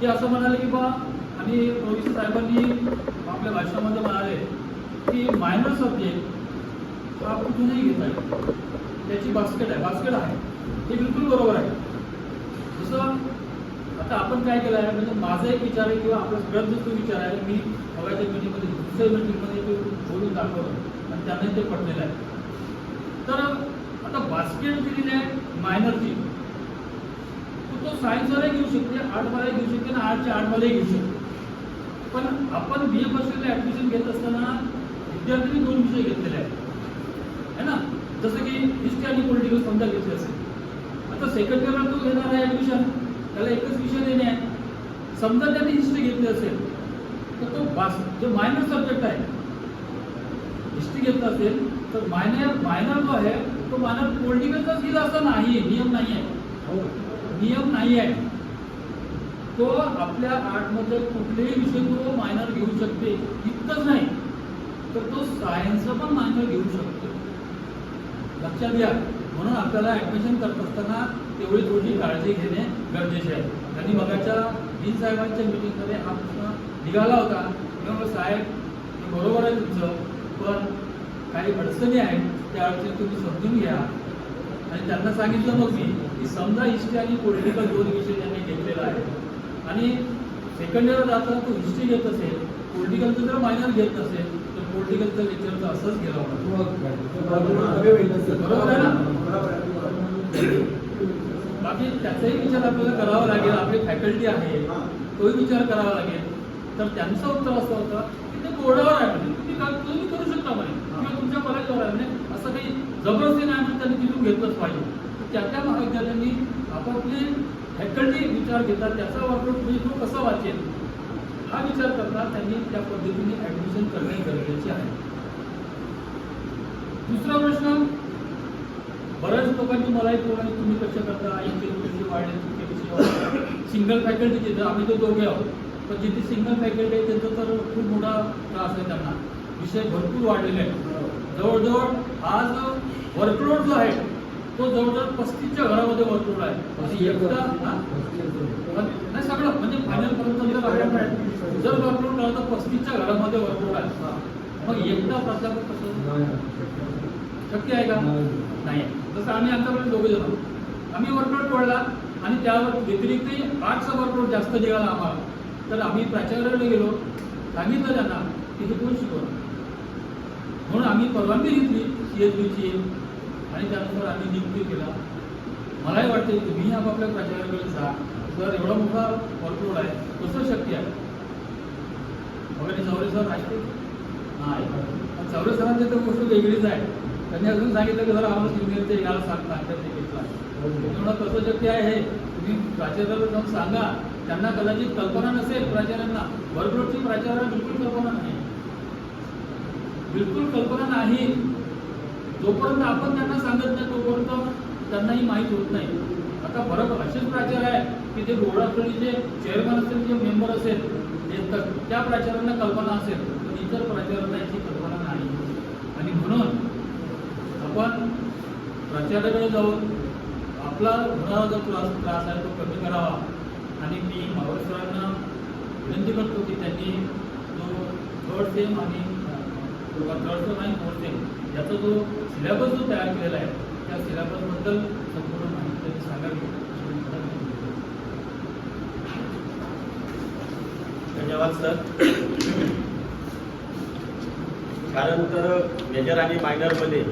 ते असं म्हणाले की बा, आणि प्रोफेसर साहेबांनी आपल्या भाषणामध्ये म्हणाले की मायनर सब्जेक्ट हा कुठूनही घेता येईल, त्याची बास्केट आहे. हे बिलकुल बरोबर आहे. जसं आता आपण काय केलं आहे, म्हणजे माझा एक विचार आहे किंवा आपला सगळ्यांचा जो विचार आहे, मी बघायच्या मीटिंगमध्ये दुसऱ्या मीटिंगमध्ये ते बोलून दाखवलं आणि त्यांनाही ते पडलेलं आहे. तर आता बास्केट दिलेली आहे मायनरची, तो सायन्सवालाही घेऊ शकते, आर्टवालाही घेऊ शकते आणि आर्टच्या आर्टवालाही घेऊ शकते. पण आपण BA फर्स्ट ऍडमिशन घेत असताना विद्यार्थ्यांनी 2 विषय घेतलेले आहेत है ना. जसं की हिस्ट्री आणि पॉलिटिकल समजा घेतले असेल, आता सेकंड इयरला तो घेणार आहे ऍडमिशन, त्याला एकच विषय देणे आहे. समजा त्यांनी हिस्ट्री घेतली असेल तर तो जो मायनर सब्जेक्ट आहे, हिस्ट्री घेतला असेल तर मायनर जो आहे तो मायनर पॉलिटिकलचाच घेतला असं नाही, नियम नाही आहे. तो आपल्या आर्टमध्ये कुठलेही विषय तो मायनर घेऊ शकते. इतकंच नाही तर तो सायन्सला पण मायनर घेऊ शकतो. लक्षात घ्या. म्हणून आपल्याला ऍडमिशन करत असताना तेवढी थोडी काळजी घेणे गरजेचे आहे. त्यांनी मगाच्या डीन साहेबांच्या मीटिंगमध्ये हा प्रश्न निघाला होता. तेव्हा साहेब हे बरोबर आहे तुमचं, पण काही अडचणी आहेत, त्या अडचणी तुम्ही समजून घ्या. आणि त्यांना सांगितलं मग मी की समजा हिस्ट्री आणि पॉलिटिकल 2 विषय त्यांनी घेतलेला आहे आणि सेकंड इयरला जाताना तो हिस्ट्री घेत असेल, पॉलिटिकलचं जर मायनर घेत नसेल तर पॉलिटिकलचं लेक्चरचं असंच गेला होता. बरोबर आहे ना. बाकी त्याचाही विचार आपल्याला करावा लागेल. आपली फॅकल्टी आहे, तोही विचार करावा लागेल. तर त्यांचं उत्तर असं होतं की ते बोर्डावर आहे, म्हणजे तुम्ही करू शकता म्हणे किंवा तुमच्या कॉलेजवर आहे म्हणे, असं काही जबरदस्ती नाही म्हणून त्यांनी तिथून घेतलंच पाहिजे. त्या महाविद्यालयांनी आपापली फॅकल्टी विचार घेतात, त्याचा वर्कलोड म्हणजे तो कसा वाचेल हा विचार करता त्यांनी त्या पद्धतीने ऍडमिशन करणे गरजेचे आहे. दुसरा प्रश्न, बऱ्याच लोकांनी मलाही बोलले तुम्ही कसे करता, इतके विषय वाढले, तितके विषय वाढले. सिंगल फॅकल्टी आम्ही तो दोघे आहोत, पण जिथे सिंगल फॅकल्टी आहे त्यांचा तर खूप मोठा त्रास आहे. त्यांना विषय भरपूर वाढलेले आहेत. जवळजवळ आज वर्कलोड जो आहे तो जवळजवळ 35च्या घरामध्ये वर्कलोड आहे. एकदा नाही सगळं म्हणजे फायनल पर्यंत जर वर्कलोड करा तर 35च्या घरामध्ये वर्कलोड आहे. मग एकदा प्राध्यापक कसं शक्य आहे का? नाही. जसं आम्ही आमच्याकडे 2 जण आहोत, आम्ही वर्कलोड तोडला आणि त्यावर व्यतिरिक्तही आर्टचा वर्कलोड जास्त निघाला आम्हाला, तर आम्ही प्राचार्याकडे गेलो, सांगितलं त्यांना की हे कोण शिकवलं. म्हणून आम्ही परवानगी घेतली CSBची आणि त्यानंतर आम्ही नियुक्ती केला. मलाही वाटते तुम्ही आपापल्या प्राचार्याकडे जा, जर एवढा मोठा वर्कलोड आहे कसं शक्य आहे. बघा चौरे सर ऐकते नाही, चौरे सरांची तर गोष्ट वेगळीच आहे. त्यांनी अजून सांगितलं की जर आम्हाला सिनियरचे याला सांगता ते घेतला एवढं कसं शक्य आहे हे तुम्ही प्राचार्याला जाऊन सांगा. त्यांना कदाचित कल्पना नसेल प्राचार्यांना, वर्कलोडची प्राचार्याला बिलकुल कल्पना नाही, बिलकुल कल्पना नाही. जोपर्यंत आपण त्यांना सांगत नाही तोपर्यंत त्यांनाही माहीत होत नाही. आता बरोबर असेच प्राचार्य आहे की जे बोर्ड असलेले जे चेअरमन असेल किंवा मेंबर असेल त्या प्राचार्यांना कल्पना असेल, पण इतर प्राचार्यांना याची कल्पना नाही. आणि म्हणून आपण प्राचार्याकडे जाऊन आपला होणारा जो त्रास आहे तो कमी करावा. आणि मी मावळ सरांना विनंती करतो की त्यांनी जो 3rd सेम आणि 3rd सेम आणि 4th सेम याचा जो सिलेबस जो तयार केलेला आहे त्या सिलेबसबद्दल संपूर्ण माहिती त्यांनी सांगावी. धन्यवाद सर. कारण तर मेजर आणि मायनरमध्ये